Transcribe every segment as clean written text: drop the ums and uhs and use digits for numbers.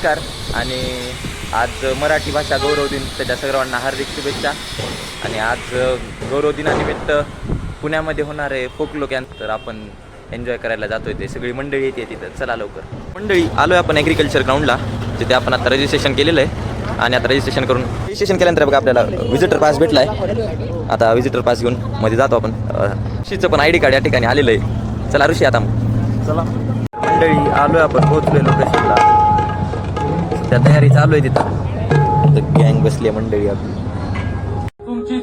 नमस्कार. आणि आज मराठी भाषा गौरव दिन, त्याच्या सर्वांना हार्दिक शुभेच्छा. आणि आज गौरव दिनानिमित्त पुण्यामध्ये होणार आहे फोकलो कॅम्प, तर आपण एन्जॉय करायला जातोय. ते सगळी मंडळी येते तिथं. चला लवकर मंडळी, आलो आहे आपण ॲग्रिकल्चर ग्राउंडला, तिथे आपण आता रजिस्ट्रेशन केलेलं आहे. आणि आता रजिस्ट्रेशन केल्यानंतर बघा आपल्याला व्हिजिटर पास भेटला आहे. आता व्हिजिटर पास घेऊन मध्ये जातो आपण. ऋषीचं पण ID कार्ड या ठिकाणी आलेलं आहे. चला ऋषी, आता चला मंडळी, आलोय आपण, पोहोचलोय लोकेशनला. त्या तयारी चालू आहे तिथं. गँग बसली आहे मंडळी आपली. तुमची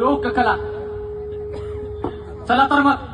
लोककला. चला तर मग.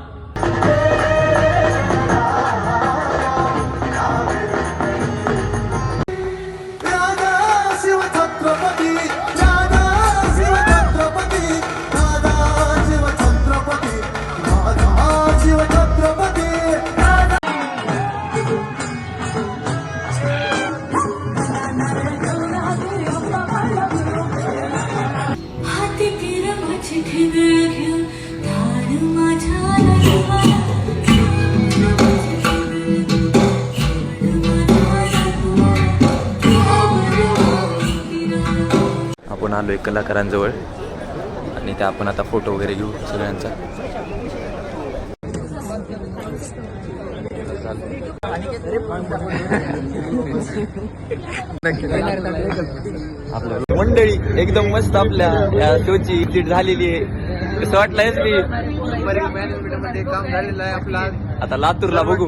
आपण आलोय कलाकारांजवळ आणि त्या आपण आता फोटो वगैरे घेऊ सगळ्यांचा. आपल्या मंडळी एकदम मस्त आपल्या या शोची एडिट झालेली आहे. कसं वाटलंय मी मॅनेजमेंट मध्ये काम झालेलं आहे आपला. आता लातूरला बघू.